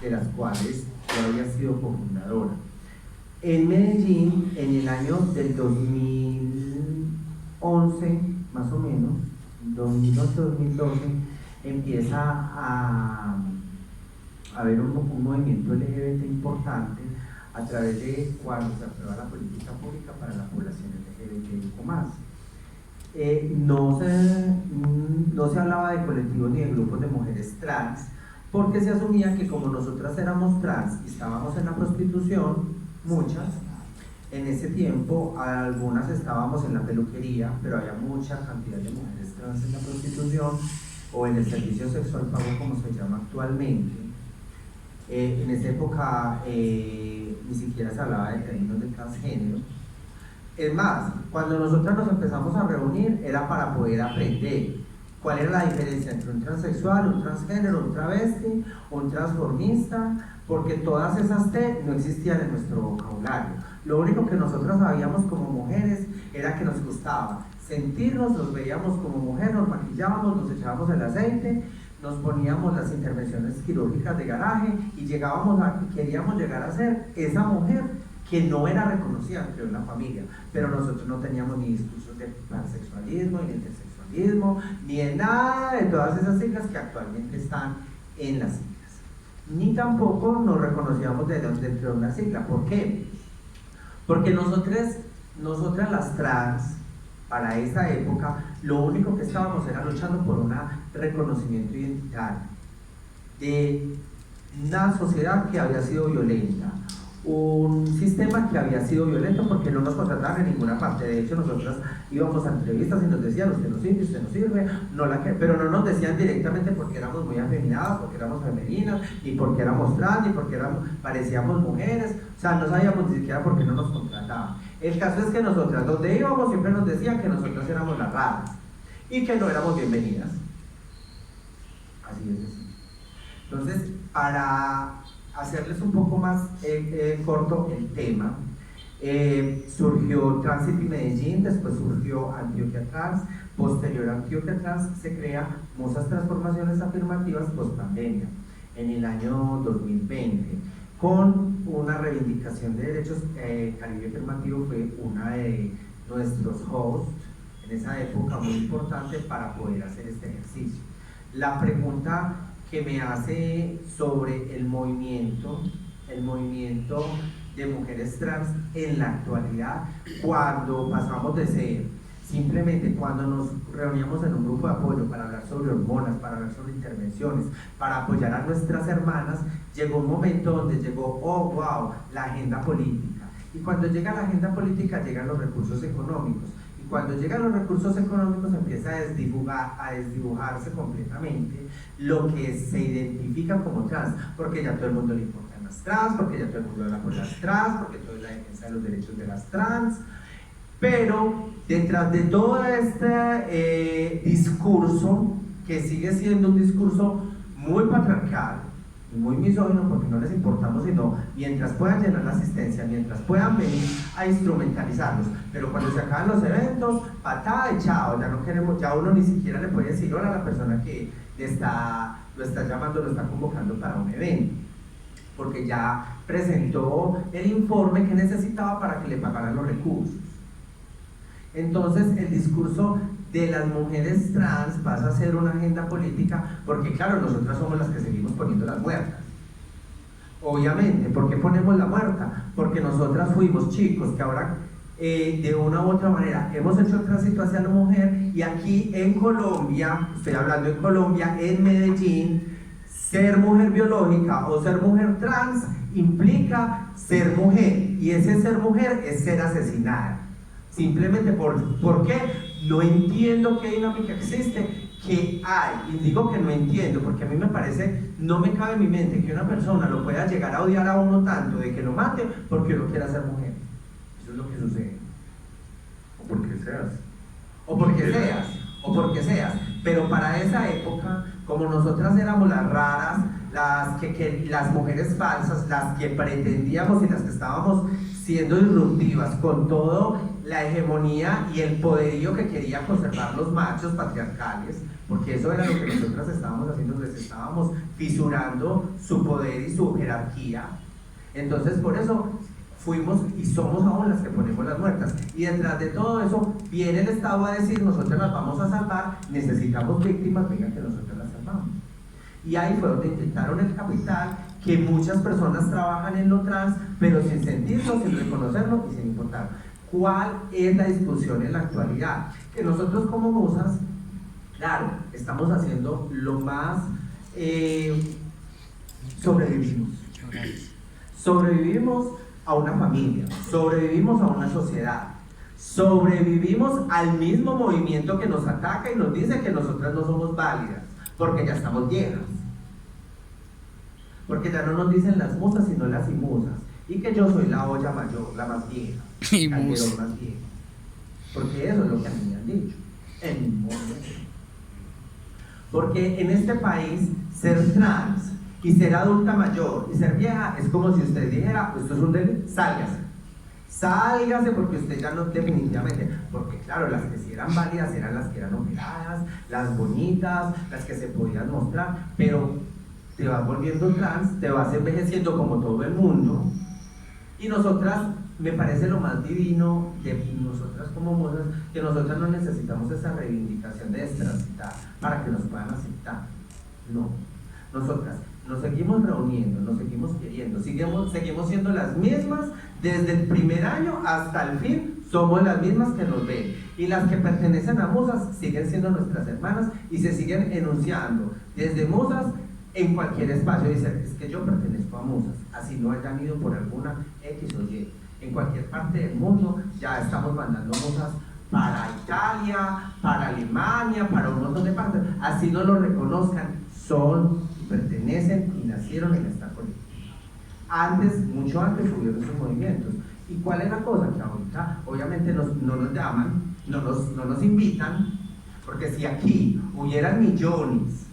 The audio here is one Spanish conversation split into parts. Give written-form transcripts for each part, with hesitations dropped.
de las cuales yo había sido cofundadora. En Medellín, en el año del 2011, más o menos, 2011-2012, empieza a haber un movimiento LGBT importante a través de cuando se aprueba la política pública para la población LGBT+. No se hablaba de colectivos ni de grupos de mujeres trans, porque se asumía que como nosotras éramos trans y estábamos en la prostitución, muchas, en ese tiempo algunas estábamos en la peluquería, pero había mucha cantidad de mujeres trans en la prostitución o en el servicio sexual pago, como se llama actualmente. En esa época ni siquiera se hablaba de términos de transgénero. Es más, cuando nosotros nos empezamos a reunir era para poder aprender cuál era la diferencia entre un transexual, un transgénero, un travesti, un transformista, porque todas esas T no existían en nuestro vocabulario. Lo único que nosotros sabíamos como mujeres era que nos gustaba sentirnos, nos veíamos como mujer, nos maquillábamos, nos echábamos el aceite, nos poníamos las intervenciones quirúrgicas de garaje y queríamos llegar a ser esa mujer que no era reconocida entre una familia, pero nosotros no teníamos ni discursos de pansexualismo, ni de intersexualismo, ni de nada de todas esas siglas que actualmente están en las siglas. Ni tampoco nos reconocíamos dentro de una sigla. ¿Por qué? Porque nosotras las trans, para esa época, lo único que estábamos era luchando por un reconocimiento identitario de una sociedad que había sido violenta, un sistema que había sido violento porque no nos contrataban en ninguna parte. De hecho, nosotros íbamos a entrevistas y nos decían: usted no sirve, pero no nos decían directamente porque éramos muy afeminadas, porque éramos femeninas, ni porque éramos trans, ni porque parecíamos mujeres. O sea, no sabíamos ni siquiera por qué no nos contrataban. El caso es que nosotras, donde íbamos, siempre nos decían que nosotras éramos las raras y que no éramos bienvenidas. Así es así. Entonces, para hacerles un poco más corto el tema, surgió Transity Medellín, después surgió Antioquia Trans, posterior a Antioquia Trans se crea Musas Transformaciones Afirmativas post-pandemia en el año 2020, con una reivindicación de derechos. Caribe Afirmativo fue una de nuestros hosts en esa época, muy importante para poder hacer este ejercicio. La pregunta que me hace sobre el movimiento de mujeres trans en la actualidad, cuando pasamos de ser simplemente, cuando nos reuníamos en un grupo de apoyo para hablar sobre hormonas, para hablar sobre intervenciones, para apoyar a nuestras hermanas, llegó un momento donde llegó, oh wow, la agenda política. Y cuando llega la agenda política llegan los recursos económicos. Cuando llegan los recursos económicos empieza a desdibujarse completamente lo que se identifica como trans, porque ya a todo el mundo le importan las trans, porque ya todo el mundo habla por las trans, porque todo es la defensa de los derechos de las trans. Pero detrás de todo este discurso, que sigue siendo un discurso muy patriarcal, muy misógino, porque no les importamos sino mientras puedan llenar la asistencia, mientras puedan venir a instrumentalizarlos, pero cuando se acaban los eventos, patada y chao, ya no queremos, ya uno ni siquiera le puede decir hola a la persona que lo está llamando, lo está convocando para un evento, porque ya presentó el informe que necesitaba para que le pagaran los recursos. Entonces el discurso de las mujeres trans pasa a ser una agenda política, porque claro, nosotras somos las que seguimos poniendo las muertas. Obviamente, ¿por qué ponemos la muerta? Porque nosotras fuimos chicos que ahora de una u otra manera hemos hecho el tránsito hacia la mujer, y aquí en Colombia, estoy hablando en Colombia, en Medellín, ser mujer biológica o ser mujer trans implica ser mujer, y ese ser mujer es ser asesinada. Simplemente ¿por qué? No entiendo qué dinámica existe, que hay, y digo que no entiendo porque a mí me parece, no me cabe en mi mente que una persona lo pueda llegar a odiar a uno tanto de que lo mate porque uno quiera ser mujer. Eso es lo que sucede. O porque seas, pero para esa época, como nosotras éramos las raras, las mujeres falsas, las que pretendíamos y las que estábamos siendo disruptivas con todo la hegemonía y el poderío que quería conservar los machos patriarcales, porque eso era lo que nosotras estábamos haciendo, les estábamos fisurando su poder y su jerarquía. Entonces por eso fuimos y somos aún las que ponemos las muertas, y detrás de todo eso viene el Estado a decir: nosotros las vamos a salvar, necesitamos víctimas, vengan que nosotros las salvamos. Y ahí fue donde intentaron el capital, que muchas personas trabajan en lo trans, pero sin sentirlo, sin reconocerlo y sin importar. ¿Cuál es la discusión en la actualidad? Que nosotros como musas, claro, estamos haciendo lo más, sobrevivimos a una familia, sobrevivimos a una sociedad, sobrevivimos al mismo movimiento que nos ataca y nos dice que nosotras no somos válidas, porque ya estamos viejas, porque ya no nos dicen las musas sino las imusas, y que yo soy la olla mayor, la más vieja, el calderón más viejo, porque eso es lo que a mí me han dicho en mi momento. Porque en este país ser trans y ser adulta mayor y ser vieja es como si usted dijera: esto es un delito, sálgase porque usted ya no, definitivamente, porque claro, las que sí eran válidas eran las que eran operadas, las bonitas, las que se podían mostrar, pero te vas volviendo trans, te vas envejeciendo como todo el mundo, y nosotras, me parece lo más divino de nosotras como musas, que nosotras no necesitamos esa reivindicación de destransitar para que nos puedan aceptar. No, nosotras nos seguimos reuniendo, nos seguimos queriendo, seguimos siendo las mismas desde el primer año hasta el fin, somos las mismas que nos ven, y las que pertenecen a musas siguen siendo nuestras hermanas y se siguen enunciando desde musas en cualquier espacio. Dicen: es que yo pertenezco a musas, así no hayan ido por alguna X o Y. En cualquier parte del mundo ya estamos mandando musas para Italia, para Alemania, para un montón de partes, así no lo reconozcan, son y pertenecen y nacieron en esta colectiva. Antes, mucho antes hubieron esos movimientos. ¿Y cuál es la cosa? Que ahorita obviamente no nos llaman, no nos invitan, porque si aquí hubieran millones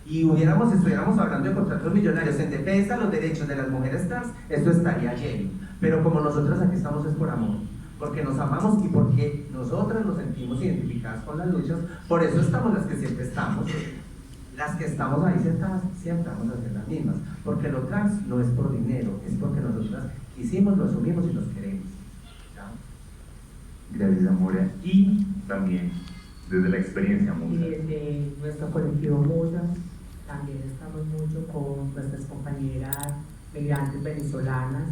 y estuviéramos hablando de contratos millonarios en defensa de los derechos de las mujeres trans, esto estaría lleno. Pero como nosotros aquí estamos es por amor, porque nos amamos y porque nosotras nos sentimos identificadas con las luchas, por eso estamos las que siempre estamos. Las que estamos ahí sentadas siempre vamos a ser las mismas, porque lo trans no es por dinero, es porque nosotras quisimos, lo asumimos y nos queremos. ¿Ya? Gracias, Amora. Y también desde la experiencia musa. Y desde nuestro colectivo Musas también estamos mucho con nuestras compañeras migrantes venezolanas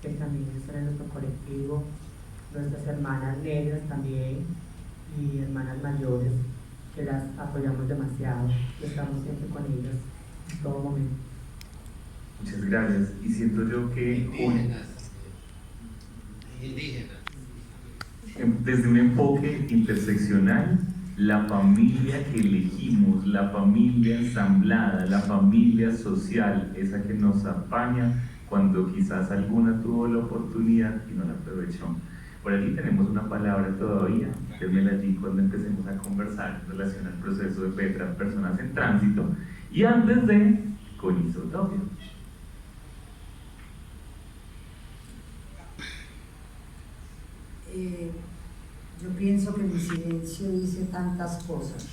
que también están en nuestro colectivo, nuestras hermanas negras también y hermanas mayores, que las apoyamos demasiado, estamos siempre con ellas en todo momento. Muchas gracias. Y siento yo que desde un enfoque interseccional, la familia que elegimos, la familia ensamblada, la familia social, esa que nos apaña cuando quizás alguna tuvo la oportunidad y no la aprovechó. Por aquí tenemos una palabra todavía, démela allí cuando empecemos a conversar en relación al proceso de Petra, personas en tránsito, y antes de con Isotopia. Yo pienso que mi silencio dice tantas cosas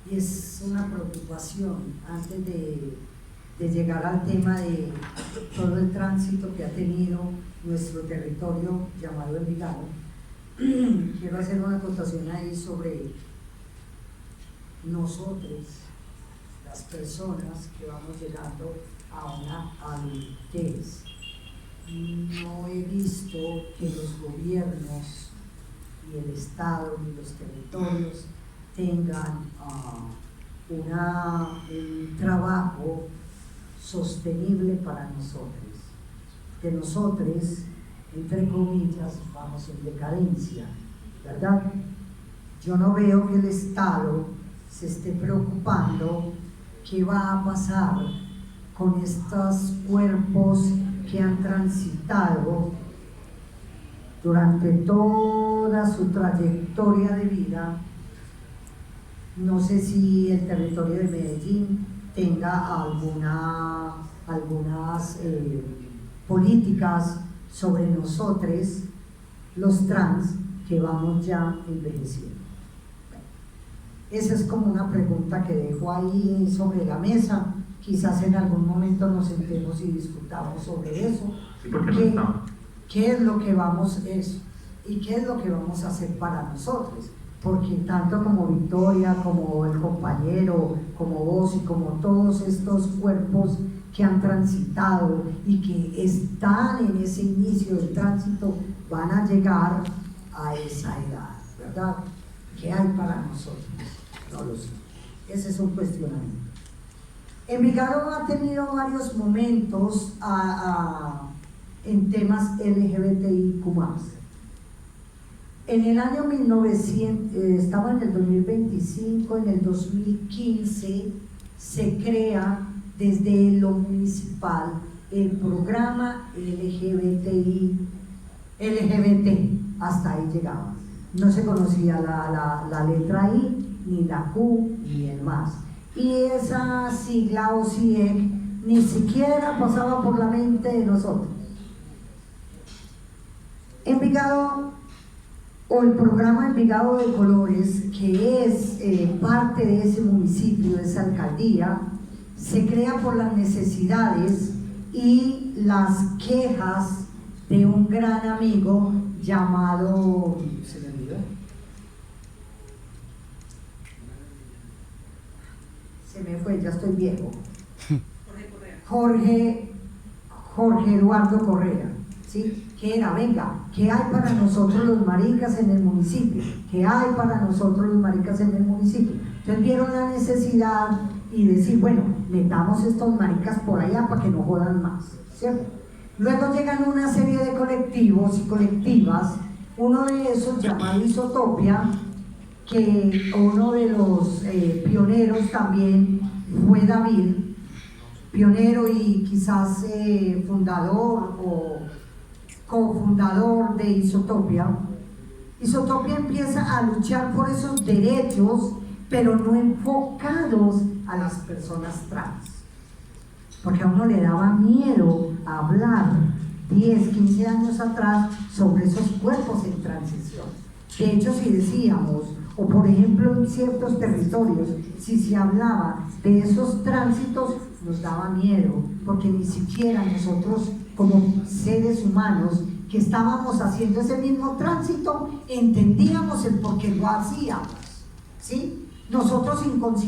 y es una preocupación antes de llegar al tema de todo el tránsito que ha tenido nuestro territorio llamado Envigado. Quiero hacer una acotación ahí sobre nosotros, las personas que vamos llegando a una adultez. No he visto que los gobiernos y el Estado ni los territorios tengan un trabajo sostenible para nosotros. Que nosotros, entre comillas, vamos en decadencia, ¿verdad? Yo no veo que el Estado se esté preocupando qué va a pasar con estos cuerpos que han transitado durante toda su trayectoria de vida. No sé si el territorio de Medellín tenga algunas políticas sobre nosotros, los trans, que vamos ya envejeciendo. Esa es como una pregunta que dejo ahí sobre la mesa. Quizás en algún momento nos sentemos y discutamos sobre eso. Sí, porque no está. ¿Qué es lo que vamos y qué es lo que vamos a hacer para nosotros? Porque tanto como Victoria, como el compañero, como vos y como todos estos cuerpos que han transitado y que están en ese inicio del tránsito, van a llegar a esa edad, ¿verdad? ¿Qué hay para nosotros? No lo sé. Ese es un cuestionamiento. Envigado ha tenido varios momentos en temas LGBTIQ+. En el año 1900, estaba en el 2025, en el 2015 se crea desde lo municipal el programa LGBT, hasta ahí llegaba. No se conocía la letra I, ni la Q, ni el más. Y esa sigla o CIEC ni siquiera pasaba por la mente de nosotros. Envigado, o el programa Envigado de Colores, que es parte de ese municipio, de esa alcaldía, se crea por las necesidades y las quejas de un gran amigo llamado, se me olvidó, se me fue, ya estoy viejo, Jorge Eduardo Correa, ¿sí? Que era, venga, ¿qué hay para nosotros los maricas en el municipio? ¿Qué hay para nosotros los maricas en el municipio? Entonces vieron la necesidad y decir, bueno, metamos estos maricas por allá para que no jodan más, ¿cierto? Luego llegan una serie de colectivos y colectivas, uno de esos llamado Isotopia, que uno de los pioneros también fue David, pionero y quizás fundador o cofundador de Isotopia. Isotopia empieza a luchar por esos derechos, pero no enfocados a las personas trans, porque a uno le daba miedo hablar 10, 15 años atrás sobre esos cuerpos en transición. De hecho, si decíamos, o por ejemplo en ciertos territorios, si se hablaba de esos tránsitos, nos daba miedo, porque ni siquiera nosotros como seres humanos que estábamos haciendo ese mismo tránsito entendíamos el por qué lo hacíamos, ¿sí? Nosotros inconscientemente